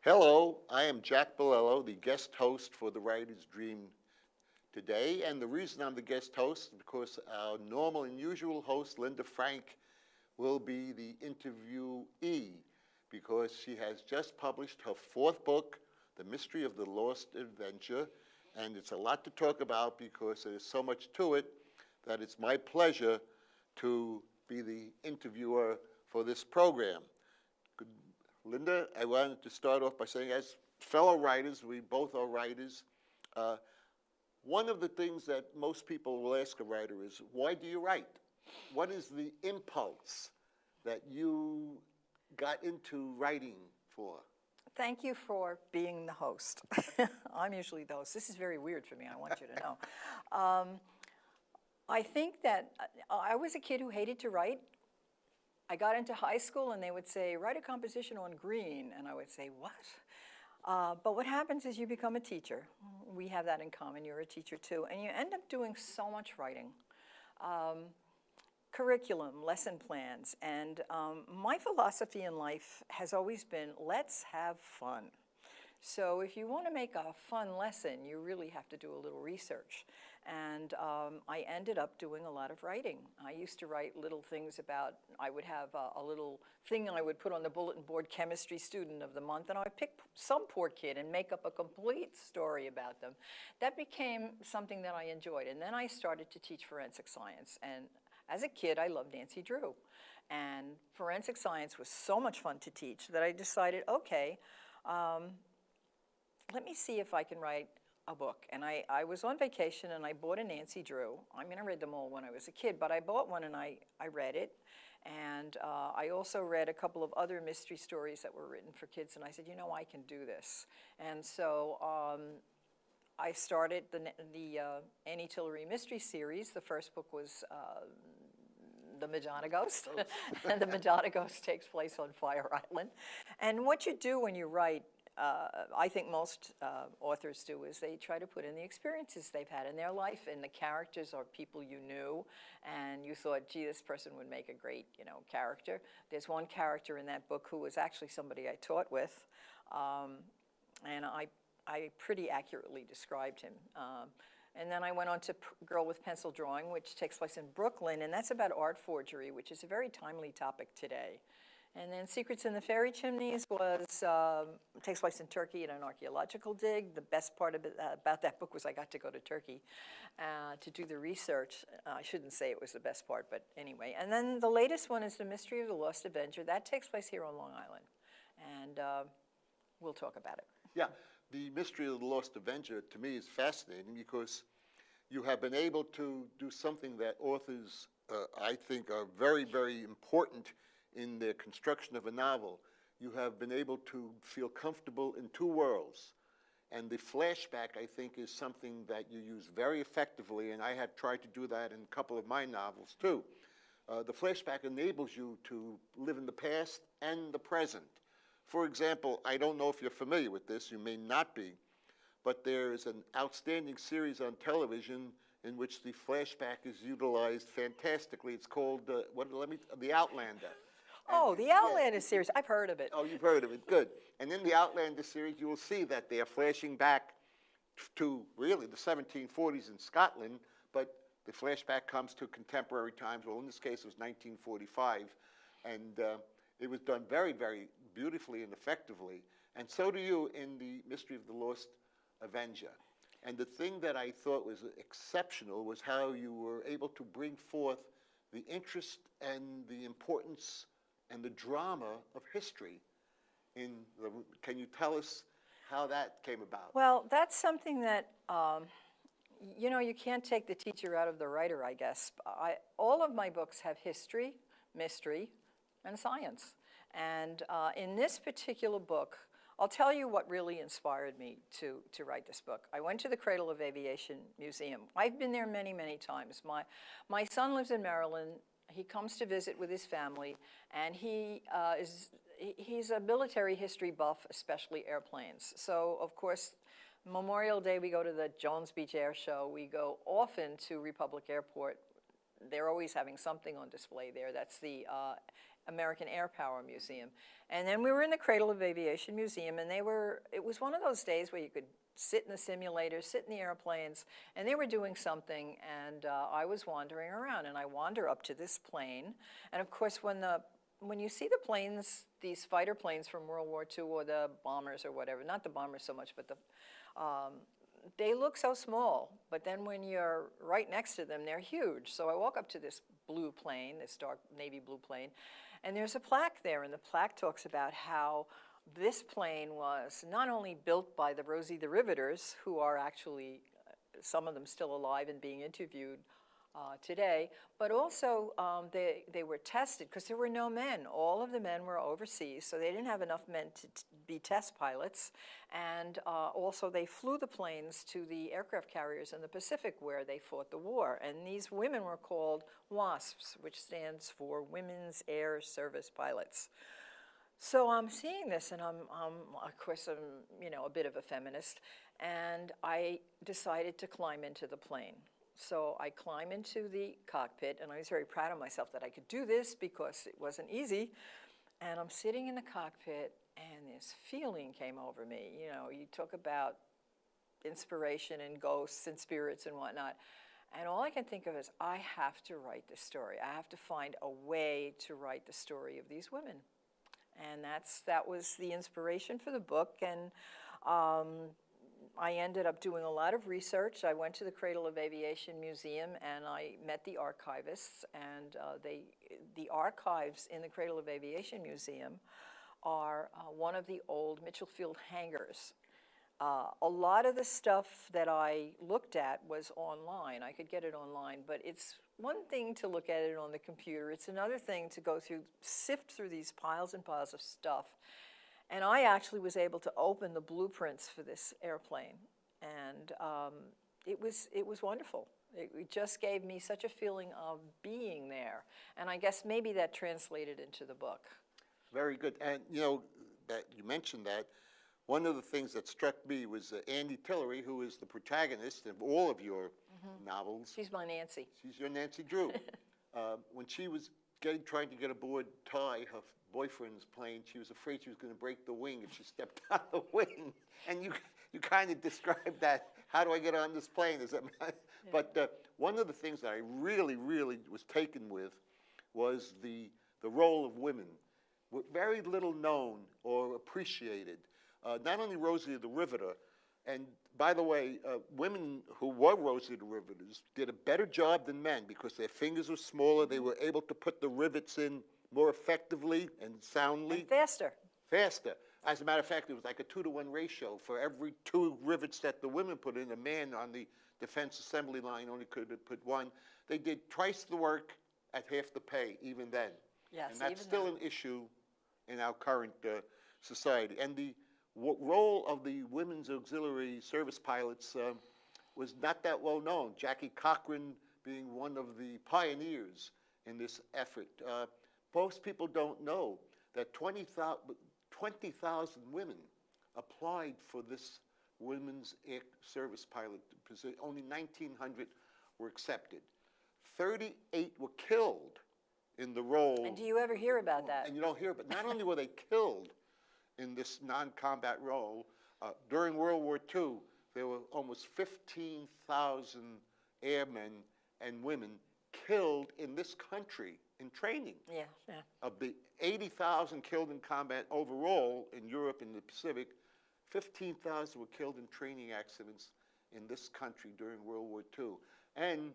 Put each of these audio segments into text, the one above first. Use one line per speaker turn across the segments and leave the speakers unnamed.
Hello, I am Jack Bolello, the guest host for The Writer's Dream today. And the reason I'm the guest host is because our normal and usual host, Linda Frank, will be the interviewee because she has just published her fourth book, The Mystery of the Lost Adventure. And it's a lot to talk about because there's so much to it that it's my pleasure to be the interviewer for this program. Linda, I wanted to start off by saying, as fellow writers, we both are writers, one of the things that most people will ask a writer is, why do you write? What is the impulse that you got into writing for?
Thank you for being the host. I'm usually the host. This is very weird for me, I want you to know. I think that I was a kid who hated to write. I got into high school and they would say, write a composition on green. And I would say, what? But what happens is you become a teacher. We have that in common. You're a teacher too. And you end up doing so much writing. Curriculum, lesson plans. And my philosophy in life has always been, let's have fun. So if you want to make a fun lesson, you really have to do a little research. And I ended up doing a lot of writing. I used to write little things about, I would have a little thing I would put on the bulletin board, chemistry student of the month, and I would pick some poor kid and make up a complete story about them. That became something that I enjoyed. And then I started to teach forensic science. And as a kid, I loved Nancy Drew. And forensic science was so much fun to teach that I decided, okay, let me see if I can write a book. And I was on vacation and I bought a Nancy Drew. I mean, I read them all when I was a kid, but I bought one and I read it. And I also read a couple of other mystery stories that were written for kids, and I said, you know, I can do this. And so I started the Annie Tillery Mystery Series. The first book was The Madonna Ghost, and The Madonna Ghost takes place on Fire Island. And what you do when you write, I think most authors do, is they try to put in the experiences they've had in their life, and the characters are people you knew, and you thought, gee, this person would make a great, character. There's one character in that book who was actually somebody I taught with, and I pretty accurately described him. And then I went on to Girl with Pencil Drawing, which takes place in Brooklyn, and that's about art forgery, which is a very timely topic today. And then Secrets in the Fairy Chimneys takes place in Turkey at an archaeological dig. The best part about that book was I got to go to Turkey to do the research. I shouldn't say it was the best part, but anyway. And then the latest one is The Mystery of the Lost Adventure. That takes place here on Long Island, and we'll talk about it.
Yeah, The Mystery of the Lost Adventure to me is fascinating because you have been able to do something that authors, I think, are very, very important in the construction of a novel. You have been able to feel comfortable in two worlds. And the flashback, I think, is something that you use very effectively, and I have tried to do that in a couple of my novels, too. The flashback enables you to live in the past and the present. For example, I don't know if you're familiar with this, you may not be, but there is an outstanding series on television in which the flashback is utilized fantastically. It's called, The Outlander.
Oh, the Outlander series. I've heard of it.
Oh, you've heard of it. Good. And in the Outlander series, you will see that they are flashing back to really the 1740s in Scotland, but the flashback comes to contemporary times. Well, in this case, it was 1945. And it was done very, very beautifully and effectively. And so do you in The Mystery of the Lost Avenger. And the thing that I thought was exceptional was how you were able to bring forth the interest and the importance and the drama of history. Can you tell us how that came about?
Well, that's something that, you can't take the teacher out of the writer, I guess. All of my books have history, mystery, and science. And in this particular book, I'll tell you what really inspired me to write this book. I went to the Cradle of Aviation Museum. I've been there many, many times. My son lives in Maryland. He comes to visit with his family, and he's a military history buff, especially airplanes. So, of course, Memorial Day, we go to the Jones Beach Air Show. We go often to Republic Airport. They're always having something on display there. That's the American Air Power Museum. And then we were in the Cradle of Aviation Museum, and it was one of those days where you could sit in the simulators, sit in the airplanes, and they were doing something, and I was wandering around, and I wander up to this plane, and of course when you see the planes, these fighter planes from World War II or the bombers or whatever, not the bombers so much, but they look so small, but then when you're right next to them, they're huge. So I walk up to this blue plane, this dark navy blue plane, and there's a plaque there, and the plaque talks about how this plane was not only built by the Rosie the Riveters, who are actually, some of them still alive and being interviewed today, but also they were tested because there were no men. All of the men were overseas, so they didn't have enough men to be test pilots. And also they flew the planes to the aircraft carriers in the Pacific where they fought the war. And these women were called WASPs, which stands for Women's Air Service Pilots. So I'm seeing this, and of course, I'm a bit of a feminist, and I decided to climb into the plane. So I climb into the cockpit, and I was very proud of myself that I could do this because it wasn't easy. And I'm sitting in the cockpit, and this feeling came over me. You talk about inspiration and ghosts and spirits and whatnot. And all I can think of is, I have to write this story. I have to find a way to write the story of these women. And that was the inspiration for the book. And I ended up doing a lot of research. I went to the Cradle of Aviation Museum, and I met the archivists. And the archives in the Cradle of Aviation Museum are one of the old Mitchell Field hangars. A lot of the stuff that I looked at was online. I could get it online, but it's one thing to look at it on the computer. It's another thing to go sift through these piles and piles of stuff. And I actually was able to open the blueprints for this airplane, and it was wonderful. It just gave me such a feeling of being there, and I guess maybe that translated into the book.
Very good. And that you mentioned that. One of the things that struck me was Andy Tillery, who is the protagonist of all of your novels.
She's my Nancy.
She's your Nancy Drew. When she was trying to get aboard Ty, her boyfriend's plane, she was afraid she was going to break the wing if she stepped on the wing. And you kind of described that. How do I get on this plane? Is that yeah. But one of the things that I really, really was taken with was the role of women. Very little known or appreciated. Not only Rosie the Riveter, and by the way, women who were Rosie the Riveters did a better job than men because their fingers were smaller. They were able to put the rivets in more effectively and soundly.
And faster.
Faster. As a matter of fact, it was like a 2-to-1 ratio. For every 2 rivets that the women put in, a man on the defense assembly line only could put 1. They did twice the work at half the pay, even then.
Yes,
and that's still an issue in our current society. And the role of the women's auxiliary service pilots was not that well known. Jackie Cochran being one of the pioneers in this effort. Most people don't know that 20,000 women applied for this women's air service pilot position. Only 1,900 were accepted. 38 were killed in the role.
And do you ever hear about that?
And you don't hear, but not only were they killed in this non-combat role, during World War II, there were almost 15,000 airmen and women killed in this country in training.
Yeah, yeah.
Of the 80,000 killed in combat overall in Europe and the Pacific, 15,000 were killed in training accidents in this country during World War II. And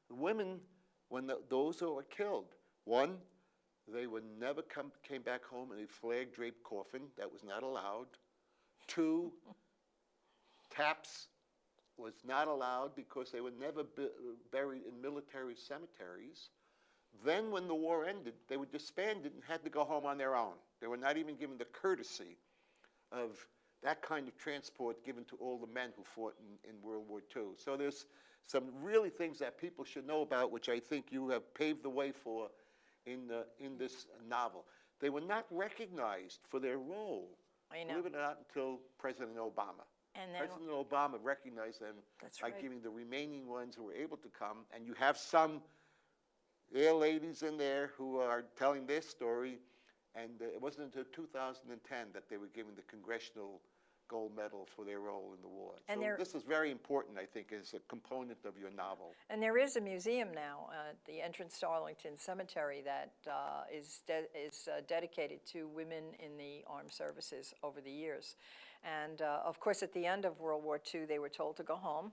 the women, when those who were killed, one, they would never came back home in a flag-draped coffin. That was not allowed. 2, taps was not allowed because they were never buried in military cemeteries. Then when the war ended, they were disbanded and had to go home on their own. They were not even given the courtesy of that kind of transport given to all the men who fought in World War II. So there's some really things that people should know about, which I think you have paved the way for in this novel. They were not recognized for their role,
I know.
believe it or not, until President Obama.
And then,
President Obama recognized them
that's
by
right.
giving the remaining ones who were able to come, and you have some There are ladies in there who are telling their story, and it wasn't until 2010 that they were given the Congressional Gold Medal for their role in the war.
And
so this is very important, I think, as a component of your novel.
And there is a museum now at the entrance to Arlington Cemetery that is dedicated to women in the armed services over the years. And of course, at the end of World War II, they were told to go home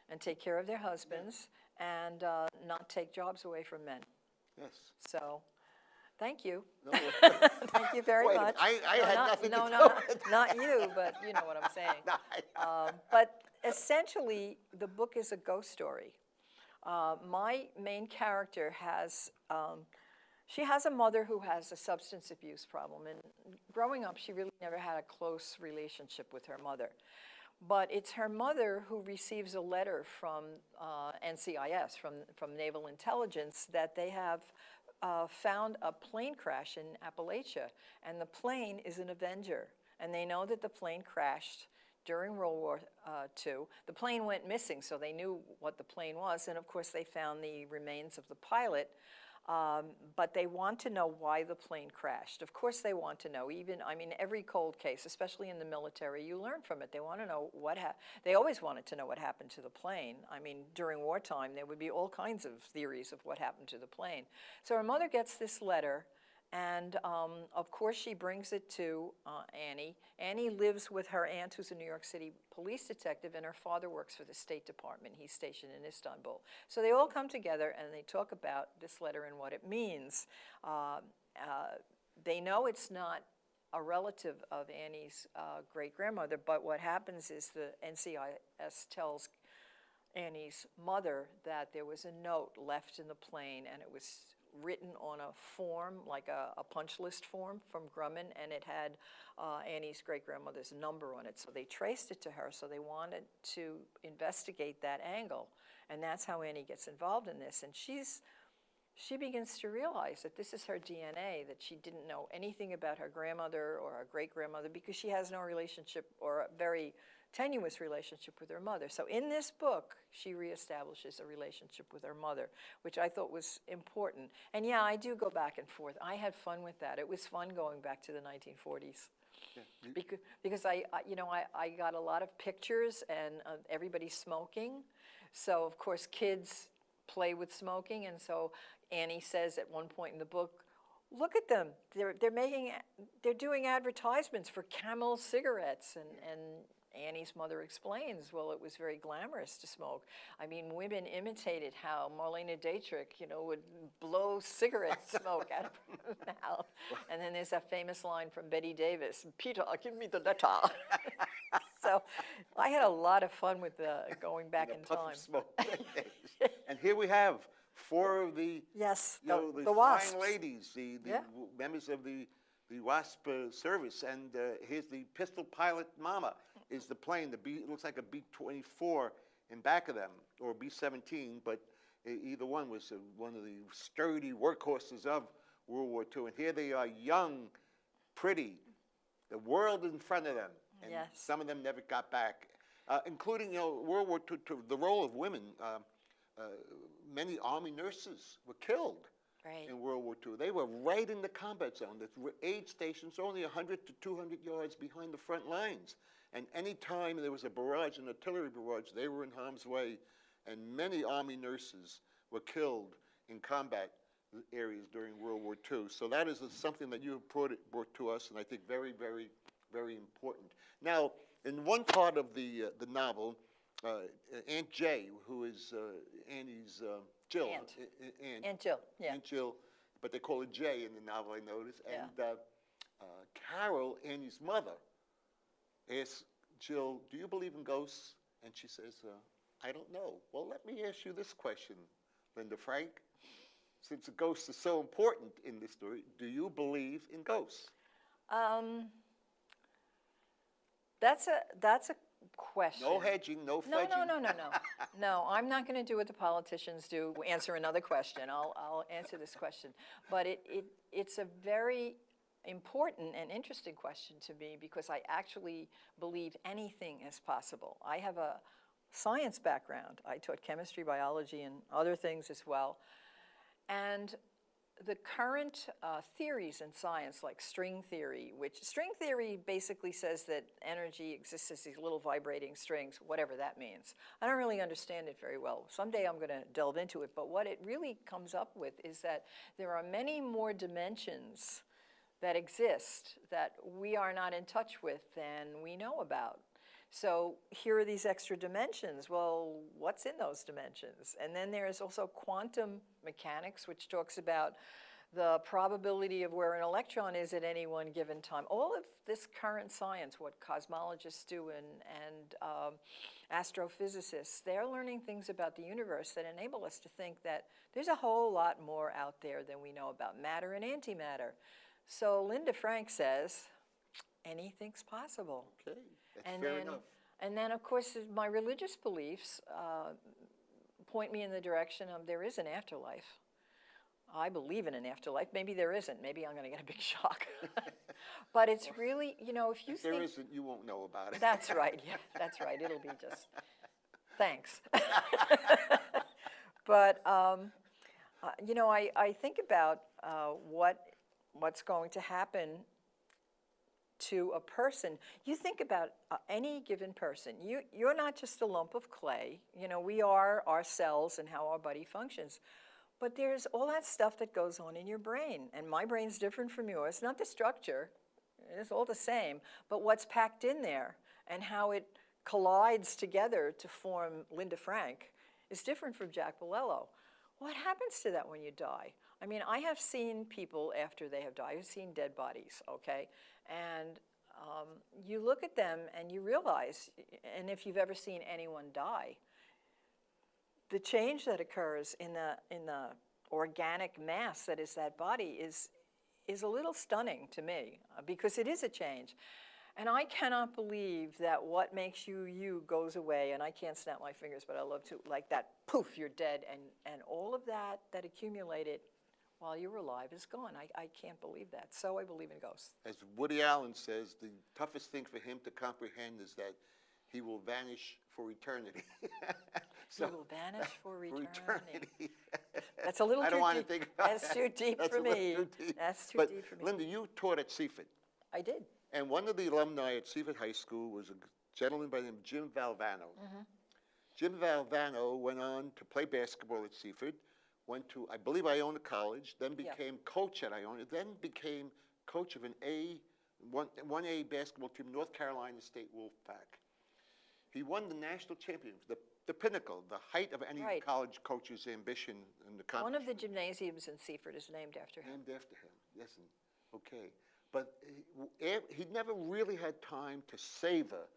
and take care of their husbands and not take jobs away from men.
Yes.
So, thank you.
No,
Thank you very
wait,
much.
I had nothing to do with
not you, but you know what I'm saying. But essentially, the book is a ghost story. My main character has, she has a mother who has a substance abuse problem. And growing up, she really never had a close relationship with her mother. But it's her mother who receives a letter from NCIS, from Naval Intelligence, that they have found a plane crash in Appalachia. And the plane is an Avenger. And they know that the plane crashed during World War II. The plane went missing, so they knew what the plane was. And of course, they found the remains of the pilot. But they want to know why the plane crashed. Of course they want to know. Every cold case, especially in the military, you learn from it. They want to know what happened. They always wanted to know what happened to the plane. During wartime, there would be all kinds of theories of what happened to the plane. So her mother gets this letter, and of course she brings it to Annie. Annie lives with her aunt, who's a New York City police detective, and her father works for the State Department. He's stationed in Istanbul. So they all come together and they talk about this letter and what it means. They know it's not a relative of Annie's great-grandmother, but what happens is the NCIS tells Annie's mother that there was a note left in the plane, and it was written on a form, like a punch list form from Grumman, and it had Annie's great-grandmother's number on it. So they traced it to her, so they wanted to investigate that angle. And that's how Annie gets involved in this. And she begins to realize that this is her DNA, that she didn't know anything about her grandmother or her great-grandmother because she has no relationship, or a very tenuous relationship, with her mother. So in this book, she reestablishes a relationship with her mother, which I thought was important. And yeah, I do go back and forth. I had fun with that. It was fun going back to the 1940s. Yeah. Because I got a lot of pictures, and everybody smoking. So of course kids play with smoking, and so Annie says at one point in the book, look at them, they're doing advertisements for Camel cigarettes, and Annie's mother explains, well, it was very glamorous to smoke. Women imitated how Marlene Dietrich, would blow cigarette smoke out of her mouth. And then there's that famous line from Betty Davis, Peter, give me the letter. So I had a lot of fun with going back in time.
Of smoke. And here we have four of the, the
wasps.
fine ladies, the members of the WASP service, and here's the pistol pilot mama. Is the plane, it looks like a B-24 in back of them, or B-17, but either one was one of the sturdy workhorses of World War II. And here they are, young, pretty, the world in front of them. And some of them never got back, including, World War II, the role of women. Many Army nurses were killed in World War II. They were right in the combat zone. The aid stations only 100 to 200 yards behind the front lines. And any time there was a barrage, an artillery barrage, they were in harm's way. And many Army nurses were killed in combat areas during World War II. So that is something that you have brought to us, and I think very, very, very important. Now, in one part of the novel, Aunt Jay, who is Annie's Jill.
Aunt Jill, yeah.
Aunt Jill, but they call her Jay in the novel, I noticed. And Carol, Annie's mother, asks Jill, do you believe in ghosts? And she says, I don't know. Well, let me ask you this question, Linda Frank. Since a ghost is so important in this story, do you believe in ghosts?
That's a question.
No hedging, no fudging.
No. No, I'm not going to do what the politicians do, answer another question. I'll answer this question. But it's a very important and interesting question to me, because I actually believe anything is possible. I have a science background. I taught chemistry, biology, and other things as well. And the current theories in science, like string theory, which string theory basically says that energy exists as these little vibrating strings, whatever that means. I don't really understand it very well. Someday I'm going to delve into it, but what it really comes up with is that there are many more dimensions that exist that we are not in touch with than we know about. So here are these extra dimensions. Well, what's in those dimensions? And then there's also quantum mechanics, which talks about the probability of where an electron is at any one given time. All of this current science, what cosmologists do and astrophysicists, they're learning things about the universe that enable us to think that there's a whole lot more out there than we know about matter and antimatter. So Linda Frank says, anything's possible.
Okay, that's fair enough.
And then, of course, my religious beliefs point me in the direction of there is an afterlife. I believe in an afterlife. Maybe there isn't. Maybe I'm going to get a big shock. But it's really, you know, if you
If
think...
there isn't, you won't know about it.
That's right. Yeah, that's right. It'll be just, thanks. But, you know, I think about what's going to happen to a person. You think about any given person. You're not just a lump of clay. You know, we are our cells and how our body functions. But there's all that stuff that goes on in your brain. And my brain's different from yours. Not the structure. It's all the same. But what's packed in there and how it collides together to form Linda Frank is different from Jack Bolello. What happens to that when you die? I mean, I have seen people after they have died. I've seen dead bodies, okay? And you look at them and you realize, and if you've ever seen anyone die, the change that occurs in the organic mass that is that body is a little stunning to me, because it is a change. And I cannot believe that what makes you you goes away, and I can't snap my fingers, but I love to, like that, poof, you're dead, and all of that accumulated while you were alive is gone. I can't believe that. So I believe in ghosts.
As Woody Allen says, the toughest thing for him to comprehend is that he will vanish for eternity.
So, he will vanish for eternity.
For eternity.
That's a little too deep.
I don't want to think about
That's too deep
That's
for
a little
me.
too deep.
That's too
But
deep for me.
Linda, you taught at Seaford.
I did.
And one of the alumni at Seaford High School was a gentleman by the name of Jim Valvano.
Mm-hmm.
Jim Valvano went on to play basketball at Seaford, went to, I believe, Iona College, then became coach at Iona, then became coach of an 1A basketball team, North Carolina State Wolfpack. He won the national championship, the pinnacle, the height of any college coach's ambition in the competition.
One of the gymnasiums in Seaford is named after him.
Named after him, yes, okay. But he never really had time to savor